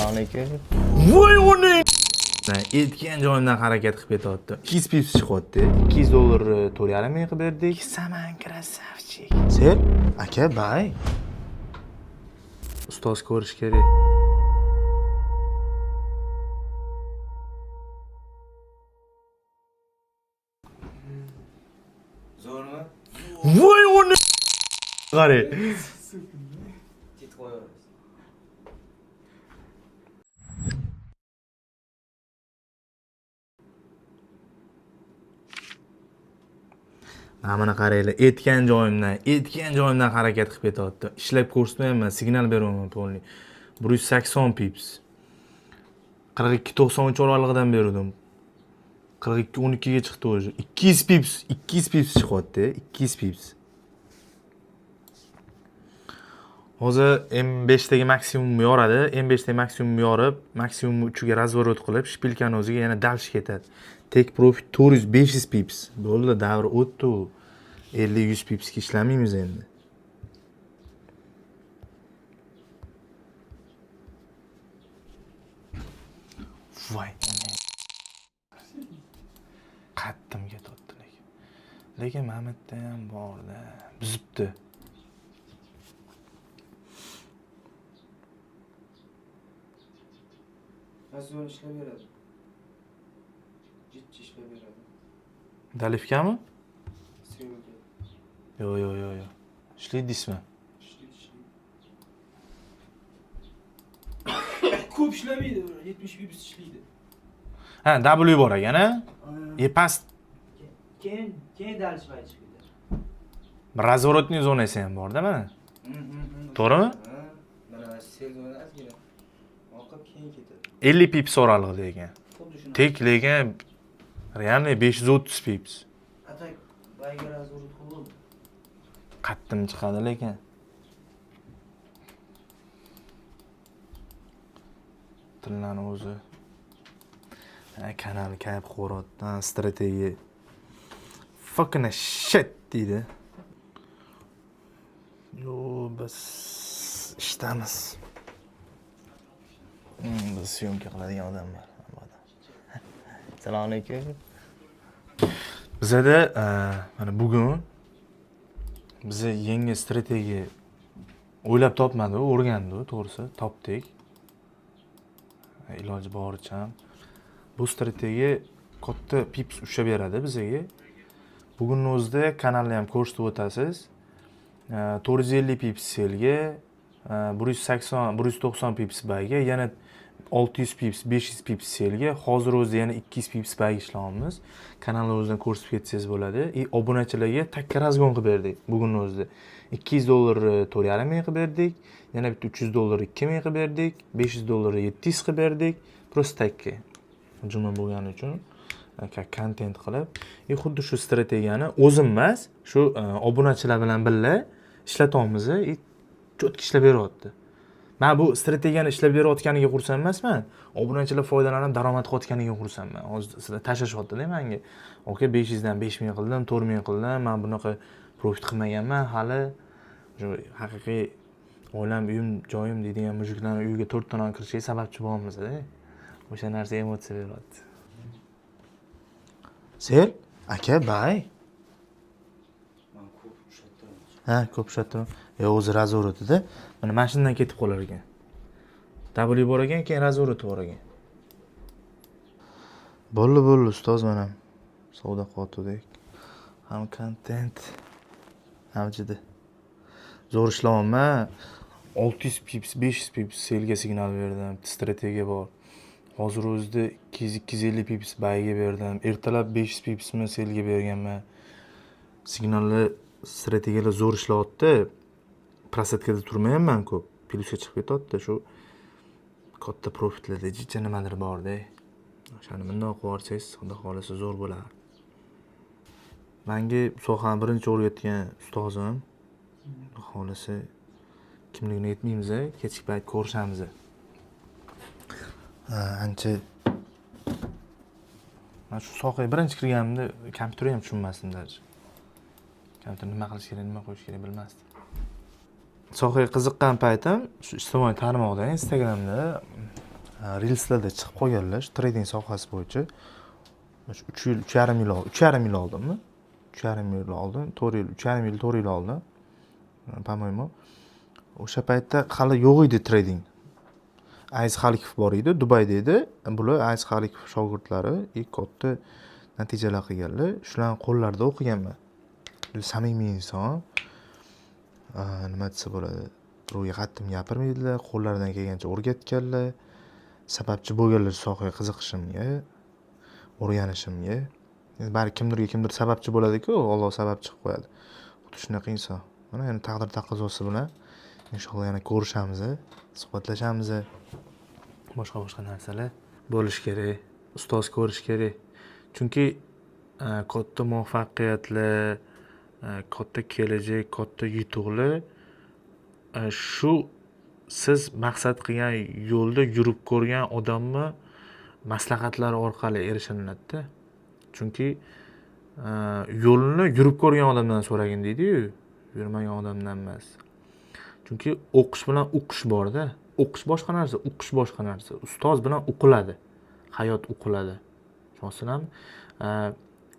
Assalomu alaykum. Voy uni! Aytgan joyimdan harakat qilib ketyapti. 200 pips chiqyapti. $200 4,5 ming qilib berdik. Saman krasavchik. Sen aka bay. Ustoz ko'rish kerak. Zo'rmi? Voy uni! Qari. Tit qo'yamiz. Mana qaranglar, aytgan joyimdan harakat qilib ketyapti. Ishlab ko'rsatmayman, signal beraman polni. 180 pips. 42.93 oralig'idan berdim. 42.12 ga chiqdi o'zi. 200 pips chiqyapti, 200 pips. Hozir M5 dagi maksimum yoradi. M5 dagi maksimum yorib, maksimum 3 ga razворот qilib, shpilkani o'ziga yana dalsh ketadi. Take profit 400-500 pips. Bo'ldi, davr o'tdi. 50-100 pipsga ishlamaymiz endi. Voy. Qattim ketyapti lekin. Lekin Mamatda ham borda. Buzibdi. Azon ishlab beradi. Jiddiy ishlab beradi. Dalifkami? Suyunki. Yo. Ishlaydingizmi? Ko'p ishlamaydi, 70 pips ishlaydi. Ha, W bor ekan, ha? Past Keyin dalishmay chiqib ketadi. razворотный zonasi ham bor-da mana. To'g'rimi? Mana sel zonasiga oqib keyin ketadi. 50 pips oralig'ida ekan. Xuddi shuni. Tek lekin реально 530 pips. Atak bayga razvorot qildi. Qattim chiqadi lekin. Tillarni o'zi. Kanal kayib qo'rotdan strategiya. Fucking shit deydi. Yo, biz ishdamiz. Biz syomka qiladigan odamlar. Assalomu alaykum. Bizada mana bugun biz yangi strategiya o'ylab topmadi, o'rgandi, to'g'risi, topdik. Iloji boricha bu strategiya katta pips ushlab beradi bizga. Bugunning o'zida kanalni ham ko'rsatib o'tasiz. 450 pips selga, 190 pips bayga, yana 600 pips, 500 pips selga, hozir o'zida yana 200 pips bayga ishlayapmiz. Kanalni o'zidan ko'rsatib ketsangiz bo'ladi. Obunachilarga takka razgon qilib berdik bugunning o'zida. $200 4,5 ming qilib berdik, yana bitta $300 2 ming qilib berdik, $500 700 qilib berdik. Prosta takka. Juma bo'lgani uchun kontent qilib, xuddi shu strategiyani o'zim emas, shu obunachilar bilan birga ishlatyapmiz, cho'tki ishlab beryapti. Men bu strategiyani ishlab berayotganiga xursand emasman. Obunachilar foydalanib daromad qilayotganiga xursandman. Hozir sizlar tashlashyapti-da menga. Oka 500 dan 5 ming qildim, 4 ming qildim. Men bunaqa profit qilmaganman hali. Shu haqiqiy oilam, uyim, joyim deydigan mujiklarning uyiga 4 tadan kirishiga sababchi bo'lamiz-da. O'sha narsa emotsiya beradi. Sen aka bay. Men ko'p ushlattiraman. Ha, ko'p ushlattiraman. O'zi razvorotida mana mashinadan ketib qolar ekan. W bor ekan, keyin razvorot bor ekan. Bo'ldi, ustoz mana. Savdo qotidek. Ham kontent avjida. Zo'r ishlayapman. 600 pips, 500 pips selga signal berdim. Strategiya bor. Hozir o'zida 200-250 pips bayga berdim. Ertalab 500 pipsni selga berganman. Signallar, strategiyalar zo'r ishlayapti. Prosetkada turmayapman ko'p. Plyusga chiqib ketyapti. Shu katta profitlarda jicha nimadir bor-da. O'shani bundoq qilib olsangiz, xudo xolasa zo'r bo'lar. Menga sohani birinchi o'rgatgan ustozim. Xudo xolasa kimligini aytmaymiz, kechki payt ko'rishamiz. Ancha men shu sohaga birinchi kirganimda kompyuterni ham tushunmasdim darcha. Kompyuter nima qilish kerak, nima qo'yish kerak bilmasdim. Sohaga qiziqqan paytim shu ijtimoiy tarmoqda, Instagramda Reelslarda chiqib qolganlar, trading sohasi bo'yicha. 3 yil, 3,5 yil oldinmi? 3,5 yil oldin, 4 yil, 3,5 yil oldin. По-моему, o'sha paytda hali yo'q edi trading. Aziz Xalikov bor edi, Dubayda edi. Bular Aziz Xalikov shogirdlari katta natijalar qilganlar. Shularning qo'llarida o'qiganman. Samimiy inson. Nima desa bo'ladi? Birovga qattiq gapirmaydilar, qo'llaridan kelgancha o'rgatganlar. Sababchi bo'lganlar sohaga qiziqishimga, o'rganishimga. Bari kimdir sababchi bo'ladi-ku, Alloh sababchi qilib qo'yadi. Xuddi shunaqa inson. Mana endi taqdir taqozosi bilan inshaalloh yana ko'rishamiz, suhbatlashamiz. Boshqa narsalar bo'lish kerak, ustoz ko'rish kerak. Chunki katta muvaffaqiyatlar, katta kelajak, katta yutuqlar shu siz maqsad qilgan yo'lda yurib ko'rgan odamni maslahatlari orqali erishiladi-da. Chunki yo'lni yurib ko'rgan odamdan so'ragin deydi-yu, yurmagan odamdan emas. Chunki o'qish bilan uqish bor-da. O'qish boshqa narsa, uqish boshqa narsa. Ustoz bilan o'qiladi. Hayot o'qiladi. Tushunasizlarmi?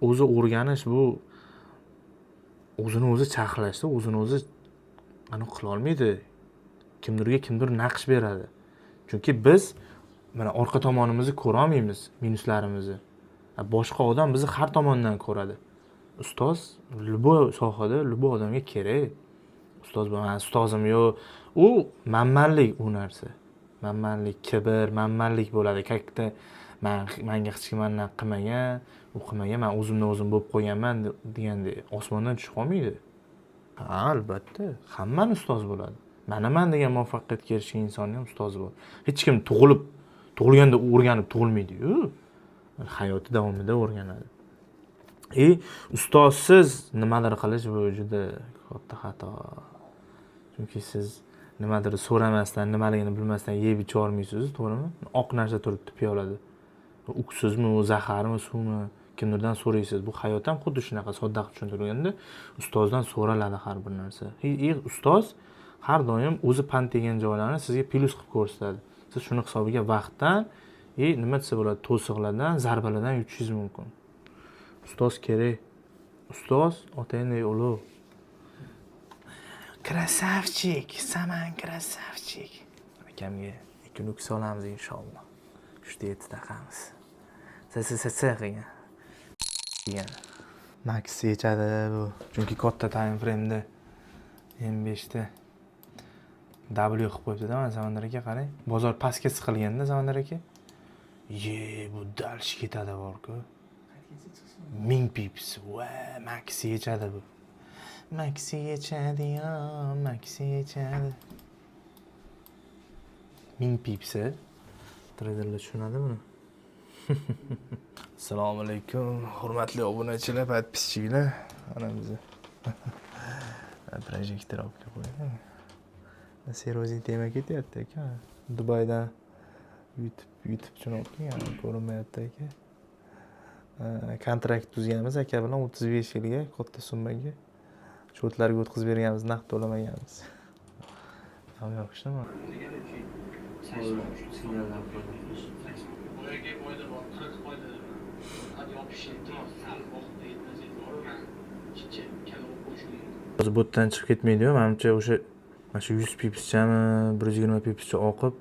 O'zi o'rganish bu o'zini o'zi chaqlashda, o'zini o'zi aniq qila olmaydi. Kimdir naqsh beradi. Chunki biz mana orqa tomonimizni ko'ra olmaymiz, minuslarimizni. Boshqa odam bizni har tomondan ko'radi. Ustoz любой sohada любой odamga kerak. Ustoz bo'lgan, ustozim yo'q. U manmanlik u narsa. Manmanlik, kibr, manmanlik bo'ladi. Katta menga hech kim mendan qilmagan, u qilmagan, men o'zimdan o'zim bo'lib qo'yganman degandek osmondan tushib qolmaydi. Albatta, hammani ustoz bo'ladi. Manaman degan muvaffaqiyatga erishgan insonni ham ustozi bor. Hech kim tug'ilganda o'rganib tug'ilmaydi-yu. Hayoti davomida o'rganadi. Ustozsiz nimadir qilish bu juda katta xato. Chunki siz nimadir so'ramasdan, nimaligini bilmasdan yeb icha olmaysiz, to'g'rimi? Oq narsa turibdi piyolada. Uksizmi, zaharmi, suvmi, kimlardan so'raysiz? Bu hayot ham xuddi shunaqa sodda qilib tushuntirganda, ustozdan so'raladi har bir narsa. Ustoz har doim o'zi pand degan joylarni sizga plus qilib ko'rsatadi. Siz shuni hisobiga vaqtdan, nima desa bo'ladi, to'siqlardan, zarbalardan yutishingiz mumkin. Ustoz kerak. Ustoz otangdek ulug'. Krasavchik, saman krasavchik. Akamga 2 nuks olamiz inshaalloh. 3-7 taqamiz. Qilgan. Degan. Max yechadi bu. Chunki katta time frame'da M5 da W qilib qo'yibdi-da, mana Samandar aka qarang. Bozor pastga siqilganda Samandar aka. Bu dalsh ketadi bor-ku. 1000 pips. Va, Max yechadi bu. Maxi yechadi, Maxi yechadi. 1000 pips. Traderlar tushunadi buni. Assalomu alaykum, hurmatli obunachilar, podpischilar. Mana bizni projektor olib qo'ydim. Serozin tema ketyapti aka. Dubaydan YouTube uchun olib kelgan, ko'rinmayapti aka. Kontrakt tuzganmiz aka bilan 35 yilga katta summaga. Shortlarga o'tkazib berganmiz, naqd to'lamaganmiz. Yo'qmi? Hozir botdan chiqib ketmaydi-yu, menimcha o'sha mana shu 100 pipschami, 120 pipscha oqib,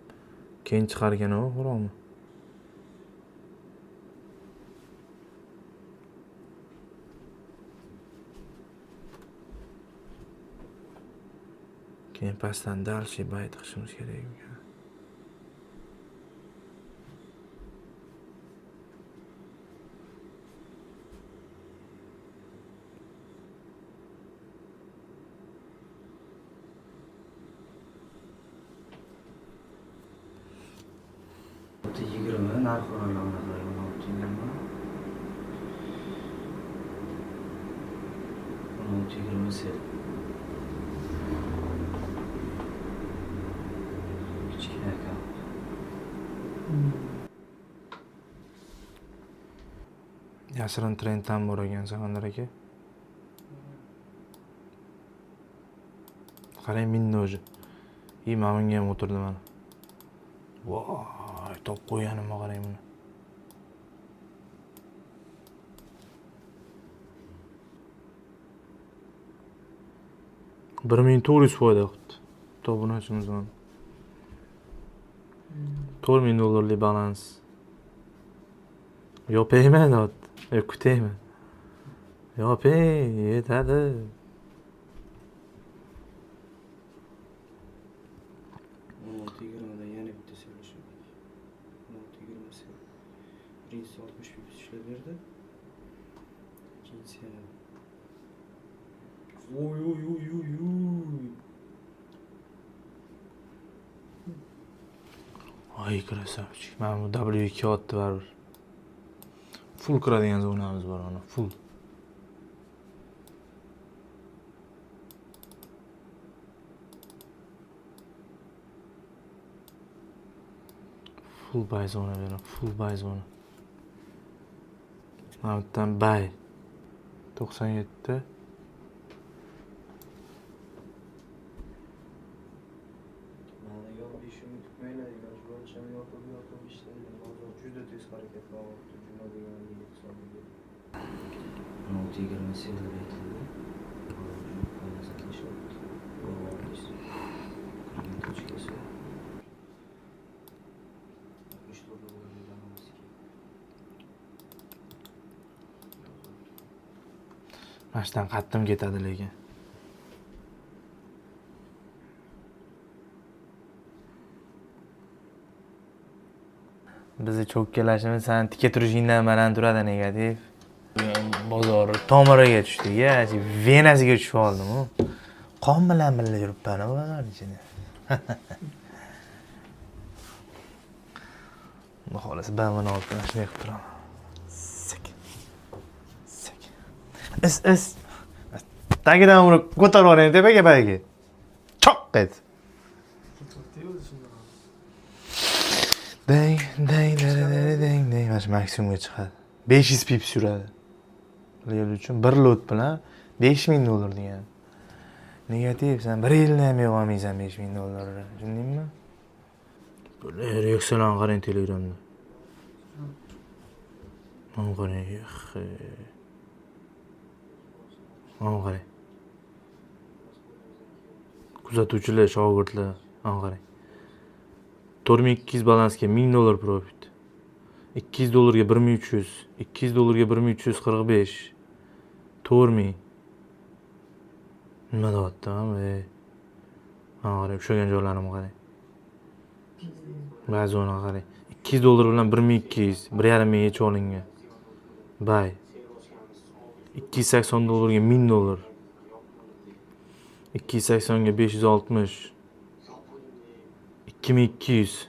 keyin chiqargan u, xo'roqmi? Keyin pastdan dalshi bayt qilishimiz kerak ekan. Xuddi 20 narxi onaqa olib 20 sel. Kichkina ekan. Yashirin trenddan bor ekan Samandar aka. Qarang minni o'zi. Mana bunga ham o'tirdi mana. Voy, top qo'yganimga qarang buni. $1400 foyda qilibdi. Topini ochimiz bilan. $4000 balans. Yopayman dot. Kutayman. Yopay, yetadi. Yana bitta söylashim. 16:20. Birinchisi 60 pips ishlab berdi. İkincisi Oy. Ay krasavchik. Mana bu W2 otdi baribir. Full kiradigan zonamiz bor ana, full. Full buy zona beraman, full buy zona. Mana bu yerdan buy 97. Mana yopishimni kutmaylar, majburcham yopib ishlaydi. Hozir juda tez harakat qilyapti. Juma deganlik hisobiga. 16:20 silver aytildi. Hozir satlashyapti. O'g'irlash. Kirgan tochkasi. 64 dollarga balanski. Mana shundan qattim ketadi lekin. Bizni cho'kkalashimiz san tika turishingdan baland turadi negativ. Bozor tomiriga tushdi-ya, venasiga tushib oldim-ku. Qon bilan birga yuribman bozor ichida. Xudo xolasa bamini olib shunday qilib turaman. Sek. Is. Tagidan uni ko'tarib olay tepaga bagiga. Choq et. Deng. Mana shu maksimumga chiqadi. 500 pips yuradi. Bular uchun bir lot bilan $5000 degan. Negativ, sen bir yilni ham yig'ib olmaysan $5000. Tushundingmi? Bular reaksiyalarni qarang Telegramda. Mana qarang. Mana qarang. Kuzatuvchilar, shogirdlar, mana qarang. $4200 balansga $1000 profit. $200 ga 1300, $200 ga 1345. 4000. Nima deyapti-am? Mana qarang, o'shagan joylarimga qarang. Ba'zi ona qarang. $200 bilan 1200, 1.5 yechib olingan. Bay. $280 ga $1000. 280 ga 560. 2200.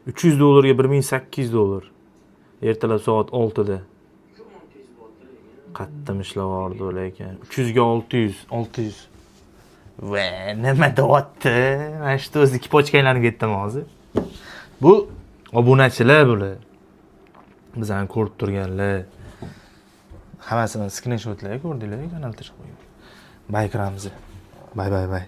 $300 ga $1800. Ertalab soat 6da. Qattim ishlab yordi lekin. 300 ga 600. Va, nima deyapti? Mana shu o'zi ikki pochka aylanib ketdim hozir. Bu obunachilar bular. Bizani ko'rib turganlar. Hammasini skrinshotlarga ko'rdinglar, kanalga chiqib qo'ying. Bay kiramiz. Bay.